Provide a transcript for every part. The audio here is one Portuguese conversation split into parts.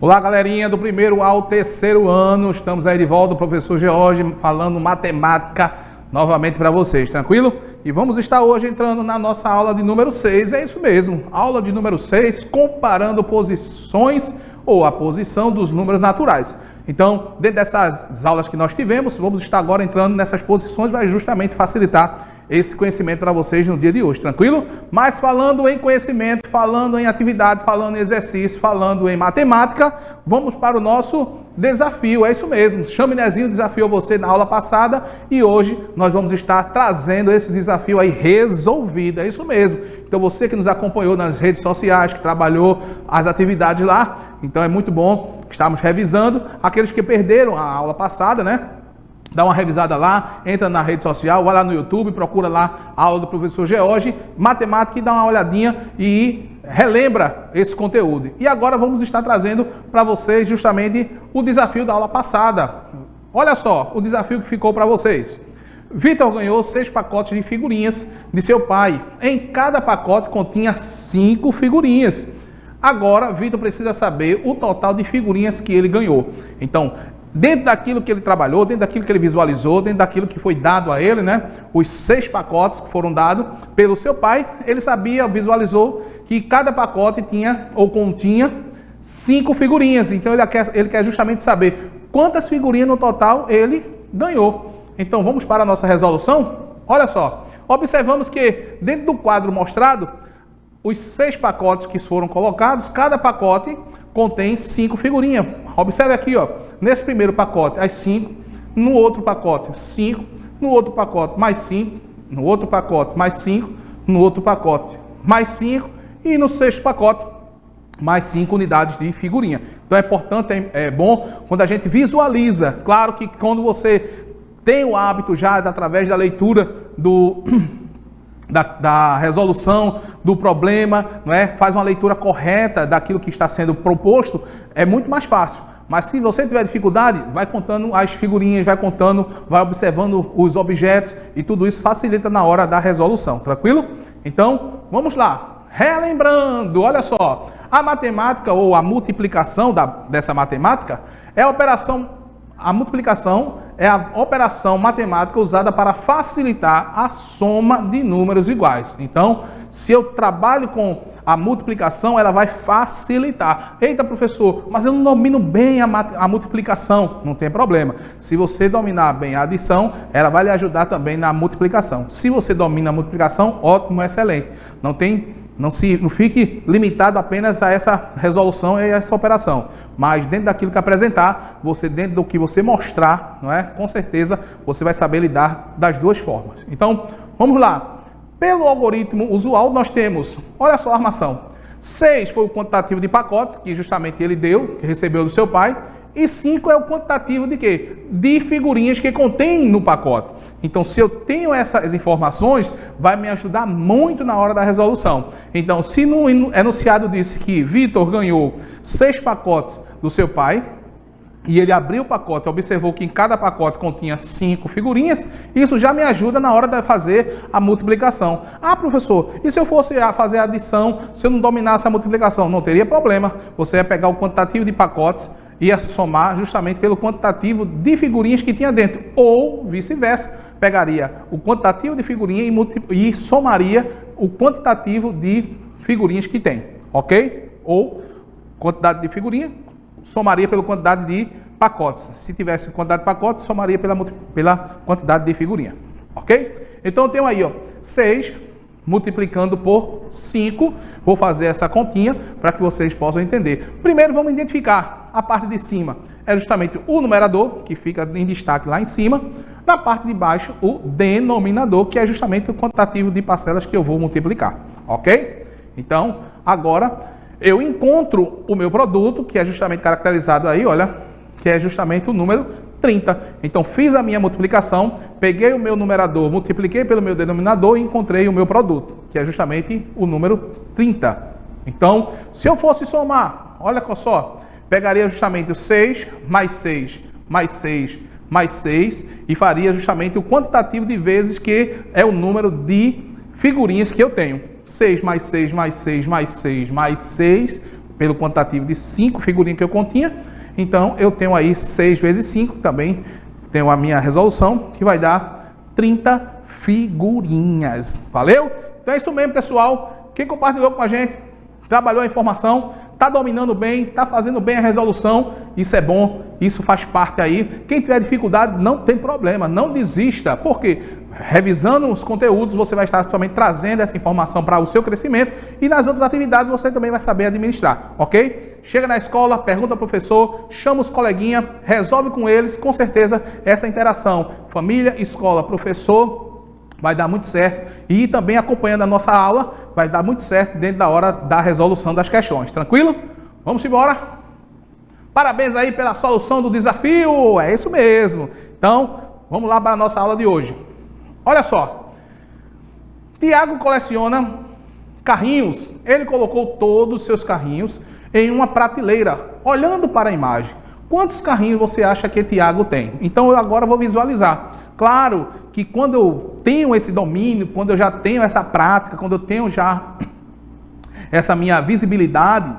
Olá, galerinha do primeiro ao terceiro ano, estamos aí de volta, o professor George falando matemática novamente para vocês, tranquilo? E vamos estar hoje entrando na nossa aula de número 6, é isso mesmo, aula de número 6, comparando posições ou a posição dos números naturais. Então, dentro dessas aulas que nós tivemos, vamos estar agora entrando nessas posições, vai justamente facilitar esse conhecimento para vocês no dia de hoje, tranquilo? Mas falando em conhecimento, falando em atividade, falando em exercício, falando em matemática, vamos para o nosso desafio, é isso mesmo. Chaminézinho desafiou você na aula passada e hoje nós vamos estar trazendo esse desafio aí resolvido, é isso mesmo. Então você que nos acompanhou nas redes sociais, que trabalhou as atividades lá, então é muito bom que estamos revisando. Aqueles que perderam a aula passada, né? Dá uma revisada lá, entra na rede social, vai lá no YouTube, procura lá a aula do professor George, matemática, e dá uma olhadinha e relembra esse conteúdo. E agora vamos estar trazendo para vocês justamente o desafio da aula passada. Olha só o desafio que ficou para vocês. Vitor ganhou 6 pacotes de figurinhas de seu pai. Em cada pacote continha 5 figurinhas. Agora, Vitor precisa saber o total de figurinhas que ele ganhou. Então, dentro daquilo que ele trabalhou, dentro daquilo que ele visualizou, dentro daquilo que foi dado a ele, né? Os 6 pacotes que foram dados pelo seu pai, ele sabia, visualizou que cada pacote tinha ou continha 5 figurinhas. Então ele quer justamente saber quantas figurinhas no total ele ganhou. Então vamos para a nossa resolução? Olha só, observamos que dentro do quadro mostrado, os 6 pacotes que foram colocados, cada pacote contém 5 figurinhas. Observe aqui, ó, nesse primeiro pacote, as 5, no outro pacote, 5, no outro pacote, mais 5, no outro pacote, mais 5, no outro pacote, mais 5, e no sexto pacote, mais 5 unidades de figurinha. Então é importante, é bom quando a gente visualiza. Claro que quando você tem o hábito já, através da leitura da resolução do problema, não é? Faz uma leitura correta daquilo que está sendo proposto, é muito mais fácil. Mas se você tiver dificuldade, vai contando as figurinhas, vai observando os objetos e tudo isso facilita na hora da resolução, tranquilo? Então, vamos lá. Relembrando, olha só, a matemática ou a multiplicação dessa matemática é a multiplicação é a operação matemática usada para facilitar a soma de números iguais. Então, se eu trabalho com a multiplicação, ela vai facilitar. Eita, professor, mas eu não domino bem a multiplicação. Não tem problema. Se você dominar bem a adição, ela vai lhe ajudar também na multiplicação. Se você domina a multiplicação, ótimo, excelente. Não fique limitado apenas a essa resolução e a essa operação. Mas dentro daquilo que apresentar, dentro do que você mostrar, não é? Com certeza você vai saber lidar das duas formas. Então, vamos lá. Pelo algoritmo usual, nós temos, olha só a armação. 6 foi o quantitativo de pacotes, que justamente ele deu, que recebeu do seu pai. E 5 é o quantitativo de quê? De figurinhas que contém no pacote. Então, se eu tenho essas informações, vai me ajudar muito na hora da resolução. Então, se no enunciado disse que Vitor ganhou 6 pacotes do seu pai, e ele abriu o pacote, observou que em cada pacote continha 5 figurinhas, isso já me ajuda na hora de fazer a multiplicação. Ah, professor, e se eu fosse fazer a adição, se eu não dominasse a multiplicação? Não teria problema. Você ia pegar o quantitativo de pacotes, ia somar justamente pelo quantitativo de figurinhas que tinha dentro. Ou, vice-versa, pegaria o quantitativo de figurinha e somaria o quantitativo de figurinhas que tem. Ok? Ou, quantidade de figurinha, somaria pela quantidade de pacotes. Se tivesse quantidade de pacotes, somaria pela quantidade de figurinha. Ok? Então, eu tenho aí, ó, 6 multiplicando por 5. Vou fazer essa continha para que vocês possam entender. Primeiro, vamos identificar a parte de cima. É justamente o numerador, que fica em destaque lá em cima. Na parte de baixo, o denominador, que é justamente o quantitativo de parcelas que eu vou multiplicar. Ok? Então, agora eu encontro o meu produto, que é justamente caracterizado aí, olha, que é justamente o número 30. Então, fiz a minha multiplicação, peguei o meu numerador, multipliquei pelo meu denominador e encontrei o meu produto, que é justamente o número 30. Então, se eu fosse somar, olha só, pegaria justamente o 6 mais 6 mais 6 mais 6 e faria justamente o quantitativo de vezes que é o número de figurinhas que eu tenho. 6 mais 6 mais 6 mais 6 mais 6 pelo quantitativo de 5 figurinhas que eu continha. Então, eu tenho aí 6 vezes 5, também tenho a minha resolução, que vai dar 30 figurinhas. Valeu? Então é isso mesmo, pessoal. Quem compartilhou com a gente, trabalhou a informação, está dominando bem, está fazendo bem a resolução, isso é bom, isso faz parte aí. Quem tiver dificuldade, não tem problema, não desista, porque revisando os conteúdos, você vai estar somente trazendo essa informação para o seu crescimento e nas outras atividades você também vai saber administrar, ok? Chega na escola, pergunta ao professor, chama os coleguinhas, resolve com eles, com certeza essa interação, família, escola, professor, vai dar muito certo. E também acompanhando a nossa aula, vai dar muito certo dentro da hora da resolução das questões. Tranquilo? Vamos embora? Parabéns aí pela solução do desafio. É isso mesmo. Então, vamos lá para a nossa aula de hoje. Olha só. Tiago coleciona carrinhos. Ele colocou todos os seus carrinhos em uma prateleira, olhando para a imagem. Quantos carrinhos você acha que Tiago tem? Então, eu agora vou visualizar. Claro que quando eu tenho esse domínio, quando eu já tenho essa prática, quando eu tenho já essa minha visibilidade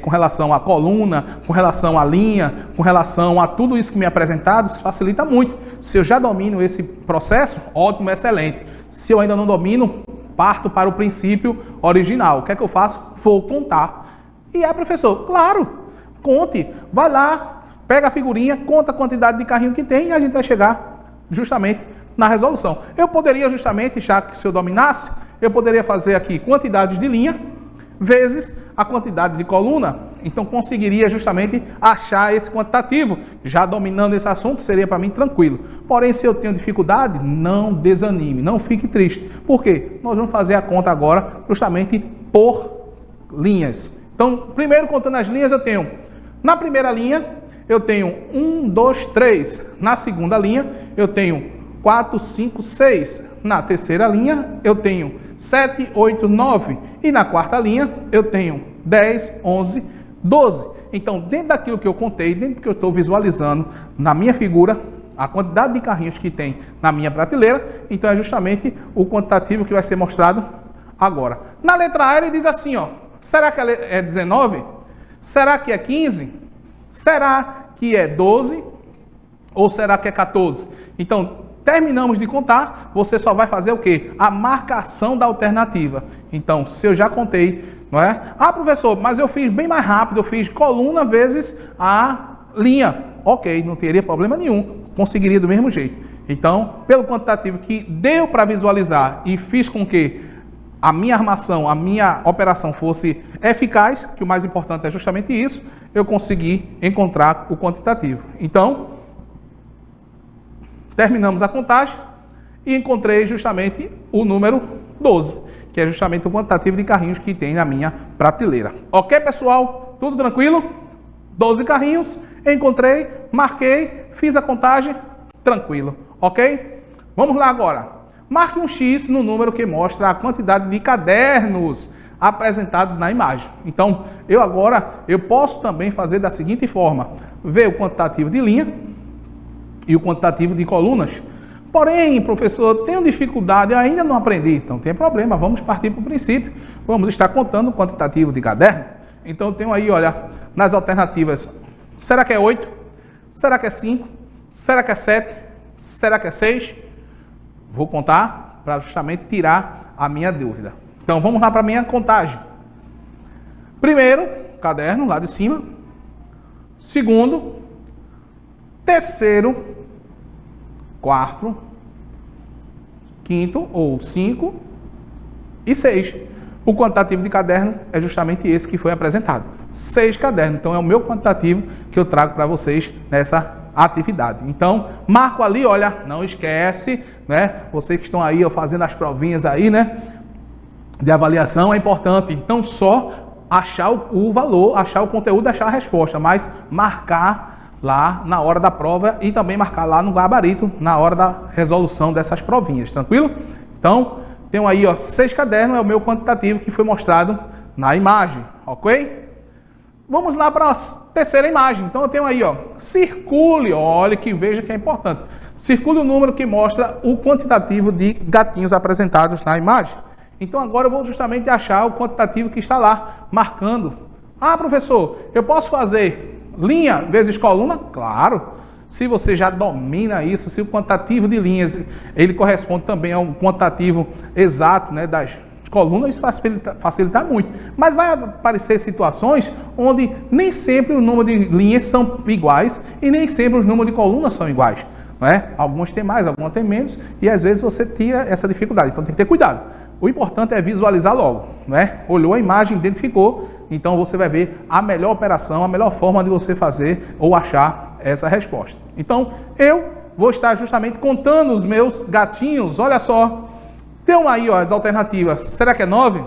com relação à coluna, com relação à linha, com relação a tudo isso que me é apresentado, isso facilita muito. Se eu já domino esse processo, ótimo, excelente. Se eu ainda não domino, parto para o princípio original. O que é que eu faço? Vou contar. E professor, claro, conte, vai lá, pega a figurinha, conta a quantidade de carrinho que tem e a gente vai chegar justamente na resolução. Eu poderia justamente, já que se eu dominasse, eu poderia fazer aqui quantidades de linha vezes a quantidade de coluna. Então conseguiria justamente achar esse quantitativo. Já dominando esse assunto seria para mim tranquilo. Porém, se eu tenho dificuldade, não desanime, não fique triste. Por quê? Nós vamos fazer a conta agora justamente por linhas. Então, primeiro contando as linhas, eu tenho na primeira linha eu tenho 1, 2, 3. Na segunda linha, eu tenho 4, 5, 6. Na terceira linha, eu tenho 7, 8, 9. E na quarta linha, eu tenho 10, 11, 12. Então, dentro daquilo que eu contei, dentro do que eu estou visualizando na minha figura, a quantidade de carrinhos que tem na minha prateleira, então é justamente o quantitativo que vai ser mostrado agora. Na letra A, ele diz assim, ó, será que é 19? Será que é 15? Será que é 12 ou será que é 14? Então, terminamos de contar, você só vai fazer o quê? A marcação da alternativa. Então, se eu já contei, não é? Ah, professor, mas eu fiz bem mais rápido, eu fiz coluna vezes a linha. Ok, não teria problema nenhum, conseguiria do mesmo jeito. Então, pelo quantitativo que deu para visualizar e fiz com que a minha armação, a minha operação fosse eficaz, que o mais importante é justamente isso, eu consegui encontrar o quantitativo. Então, terminamos a contagem e encontrei justamente o número 12, que é justamente o quantitativo de carrinhos que tem na minha prateleira. Ok, pessoal? Tudo tranquilo? 12 carrinhos, encontrei, marquei, fiz a contagem, tranquilo. Ok? Vamos lá agora. Marque um X no número que mostra a quantidade de cadernos apresentados na imagem. Então, eu posso também fazer da seguinte forma, ver o quantitativo de linha e o quantitativo de colunas. Porém, professor, eu tenho dificuldade, eu ainda não aprendi. Então, não tem problema, vamos partir para o princípio. Vamos estar contando o quantitativo de caderno. Então, eu tenho aí, olha, nas alternativas, será que é 8? Será que é 5? Será que é 7? Será que é 6? Vou contar para justamente tirar a minha dúvida. Então, vamos lá para a minha contagem. Primeiro, caderno, lá de cima. Segundo, terceiro, quarto, quinto ou 5 e 6. O quantitativo de caderno é justamente esse que foi apresentado. 6 cadernos. Então, é o meu quantitativo que eu trago para vocês nessa atividade. Então, marco ali, olha, não esquece, né? Vocês que estão aí fazendo as provinhas aí, né? De avaliação é importante. Então, só achar o valor, achar o conteúdo, achar a resposta, mas marcar lá na hora da prova e também marcar lá no gabarito na hora da resolução dessas provinhas, tranquilo? Então, tenho aí, ó, 6 cadernos, é o meu quantitativo que foi mostrado na imagem, ok? Vamos lá para a terceira imagem. Então, eu tenho aí, ó, circule, olha que veja que é importante. Circule o número que mostra o quantitativo de gatinhos apresentados na imagem. Então, agora eu vou justamente achar o quantitativo que está lá, marcando Ah, professor, eu posso fazer linha vezes coluna? Claro. Se você já domina isso, se o quantitativo de linhas, ele corresponde também ao quantitativo exato, né, das colunas, isso facilita muito. Mas vai aparecer situações onde nem sempre o número de linhas são iguais e nem sempre os números de colunas são iguais. Né? Algumas têm mais, algumas têm menos, e às vezes você tira essa dificuldade. Então tem que ter cuidado. O importante é visualizar logo. Né? Olhou a imagem, identificou, então você vai ver a melhor operação, a melhor forma de você fazer ou achar essa resposta. Então eu vou estar justamente contando os meus gatinhos. Olha só, tem aí ó, as alternativas. Será que é 9?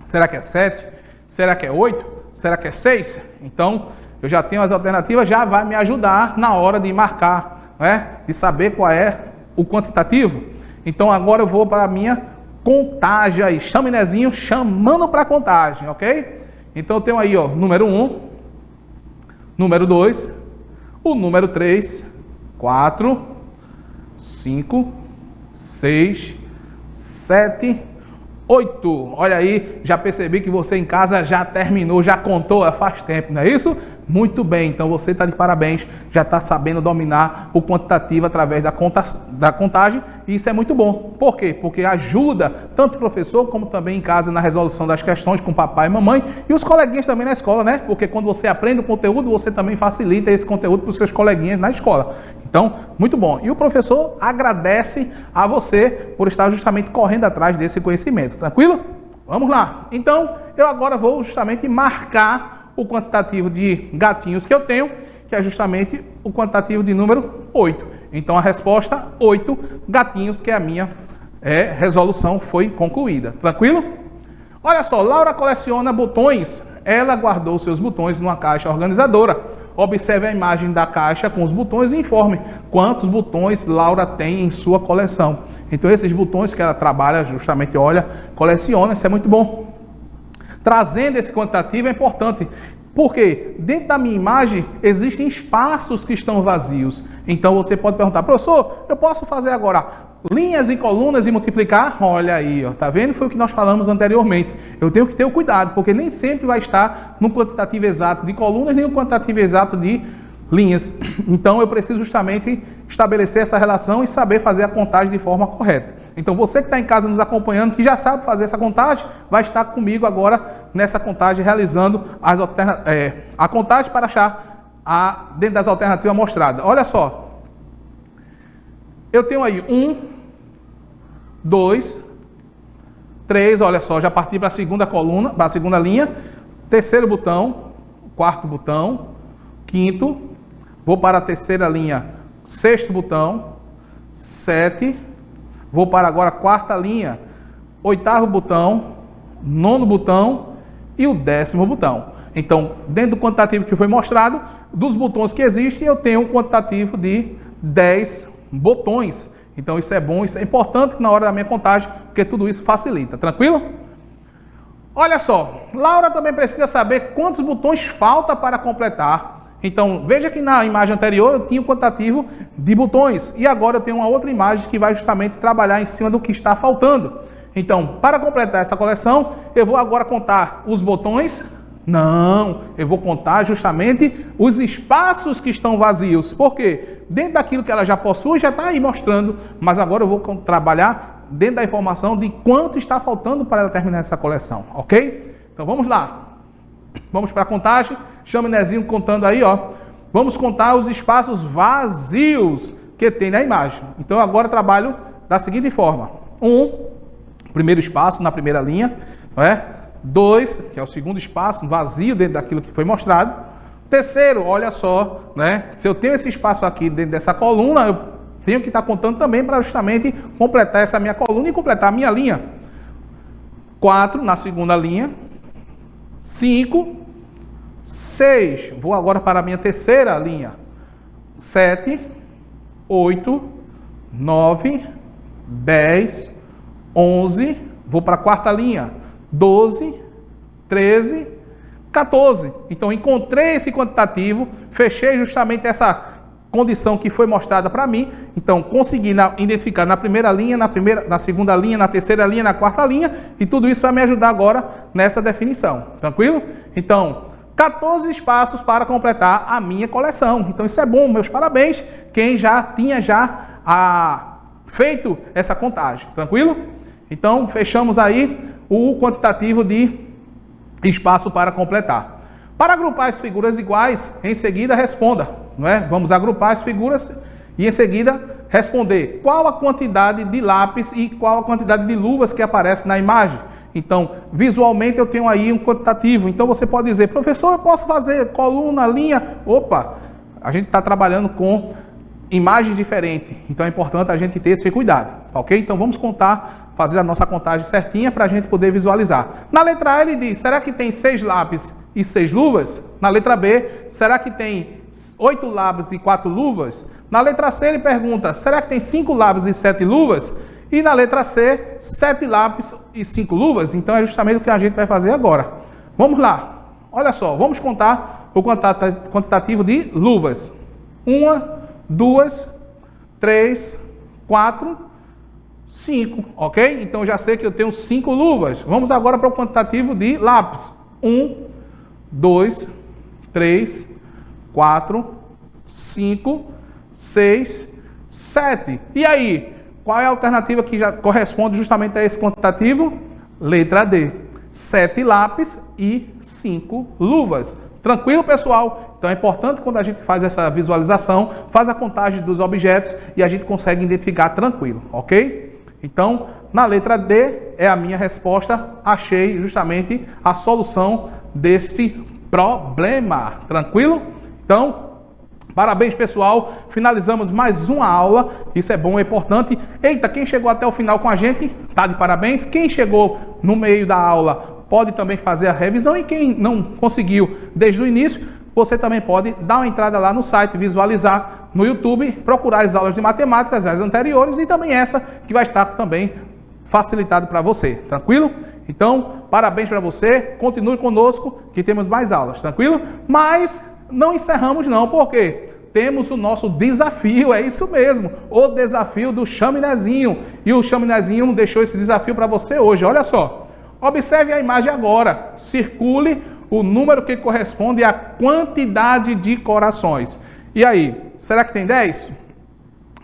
Será que é 7? Será que é 8? Será que é 6? Então eu já tenho as alternativas, já vai me ajudar na hora de marcar, né? De saber qual é o quantitativo. Então agora eu vou para a minha contagem aí, chaminézinho chamando para contagem, ok? Então eu tenho aí ó, número 1, número 2, o número 3, 4, 5, 6, 7, 8. Olha aí, já percebi que você em casa já terminou, já contou faz tempo, não é isso? Muito bem, então você está de parabéns, já está sabendo dominar o quantitativo através da contagem, e isso é muito bom. Por quê? Porque ajuda tanto o professor como também em casa na resolução das questões com papai e mamãe e os coleguinhas também na escola, né? Porque quando você aprende o conteúdo, você também facilita esse conteúdo para os seus coleguinhas na escola. Então, muito bom. E o professor agradece a você por estar justamente correndo atrás desse conhecimento. Tranquilo? Vamos lá. Então, eu agora vou justamente marcar o quantitativo de gatinhos que eu tenho, que é justamente o quantitativo de número 8. Então, a resposta 8 gatinhos, que é a minha resolução, foi concluída. Tranquilo? Olha só, Laura coleciona botões. Ela guardou seus botões numa caixa organizadora. Observe a imagem da caixa com os botões e informe quantos botões Laura tem em sua coleção. Então, esses botões que ela trabalha, justamente, olha, coleciona, isso é muito bom. Trazendo esse quantitativo é importante, porque dentro da minha imagem existem espaços que estão vazios. Então você pode perguntar, professor, eu posso fazer agora linhas e colunas e multiplicar? Olha aí, ó, tá vendo? Foi o que nós falamos anteriormente. Eu tenho que ter o cuidado, porque nem sempre vai estar no quantitativo exato de colunas, nem no quantitativo exato de linhas. Então eu preciso justamente estabelecer essa relação e saber fazer a contagem de forma correta. Então você que está em casa nos acompanhando, que já sabe fazer essa contagem, vai estar comigo agora nessa contagem, realizando a contagem para achar dentro das alternativas mostradas. Olha só, eu tenho aí 1, 2, 3, olha só, já parti para a segunda coluna, para a segunda linha, terceiro botão, quarto botão, quinto, vou para a terceira linha, sexto botão, 7, vou para agora a quarta linha, oitavo botão, nono botão e o 10º botão. Então, dentro do quantitativo que foi mostrado, dos botões que existem, eu tenho um quantitativo de 10 botões. Então, isso é bom, isso é importante na hora da minha contagem, porque tudo isso facilita. Tranquilo? Olha só, Laura também precisa saber quantos botões falta para completar. Então, veja que na imagem anterior eu tinha o quantitativo de botões. E agora eu tenho uma outra imagem que vai justamente trabalhar em cima do que está faltando. Então, para completar essa coleção, eu vou agora contar os botões? Não, eu vou contar justamente os espaços que estão vazios. Por quê? Dentro daquilo que ela já possui, já está aí mostrando. Mas agora eu vou trabalhar dentro da informação de quanto está faltando para ela terminar essa coleção. Ok? Então, vamos lá. Vamos para a contagem. Chaminézinho contando aí, ó. Vamos contar os espaços vazios que tem na imagem. Então, agora eu trabalho da seguinte forma. 1, primeiro espaço na primeira linha, não é? 2, que é o segundo espaço vazio dentro daquilo que foi mostrado. Terceiro, olha só, né? Se eu tenho esse espaço aqui dentro dessa coluna, eu tenho que estar contando também para justamente completar essa minha coluna e completar a minha linha. 4 na segunda linha. 5, 6, vou agora para a minha terceira linha, 7, 8, 9, 10, 11, vou para a quarta linha, 12, 13, 14. Então, encontrei esse quantitativo, fechei justamente condição que foi mostrada para mim. Então, consegui identificar na primeira linha, na segunda linha, na terceira linha, na quarta linha, e tudo isso vai me ajudar agora nessa definição. Tranquilo? Então, 14 espaços para completar a minha coleção. Então, isso é bom, meus parabéns, quem já tinha feito essa contagem. Tranquilo? Então, fechamos aí o quantitativo de espaço para completar. Para agrupar as figuras iguais, em seguida responda, não é? Vamos agrupar as figuras e em seguida responder qual a quantidade de lápis e qual a quantidade de luvas que aparece na imagem. Então, visualmente eu tenho aí um quantitativo. Então você pode dizer, professor, eu posso fazer coluna, linha? Opa, a gente está trabalhando com imagens diferentes. Então é importante a gente ter esse cuidado, ok? Então vamos contar, fazer a nossa contagem certinha para a gente poder visualizar. Na letra A ele diz, será que tem 6 lápis e 6 luvas? Na letra B, será que tem 8 lápis e 4 luvas? Na letra C ele pergunta, será que tem 5 lápis e 7 luvas? E na letra C, 7 lápis e 5 luvas. Então é justamente o que a gente vai fazer agora. Vamos lá. Olha só, vamos contar o quantitativo de luvas. 1, 2, 3, 4, 5, ok? Então já sei que eu tenho 5 luvas. Vamos agora para o quantitativo de lápis. 1, 2, 3, 4, 5, 6, 7. E aí? Qual é a alternativa que já corresponde justamente a esse quantitativo? Letra D. 7 lápis e 5 luvas. Tranquilo, pessoal? Então é importante quando a gente faz essa visualização, faz a contagem dos objetos e a gente consegue identificar tranquilo, ok? Então, na letra D é a minha resposta. Achei justamente a solução deste problema. Tranquilo? Então, parabéns, pessoal. Finalizamos mais uma aula. Isso é bom, é importante. Eita, quem chegou até o final com a gente, tá de parabéns. Quem chegou no meio da aula pode também fazer a revisão. E quem não conseguiu desde o início, você também pode dar uma entrada lá no site, visualizar no YouTube, procurar as aulas de matemática, as anteriores e também essa que vai estar também facilitado para você. Tranquilo? Então, parabéns para você. Continue conosco que temos mais aulas. Tranquilo? Mas não encerramos não, porque temos o nosso desafio, é isso mesmo, o desafio do chaminézinho. E o chaminézinho deixou esse desafio para você hoje, olha só. Observe a imagem agora, circule o número que corresponde à quantidade de corações. E aí, será que tem 10?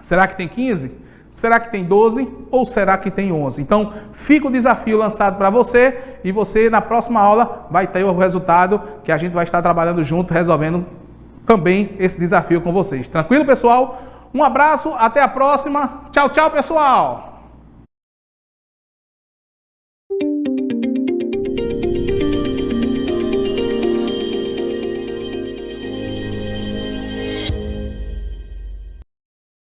Será que tem 15? Será que tem 12? Ou será que tem 11? Então, fica o desafio lançado para você e você, na próxima aula, vai ter o resultado que a gente vai estar trabalhando junto, resolvendo também esse desafio com vocês. Tranquilo, pessoal? Um abraço, até a próxima. Tchau, tchau, pessoal!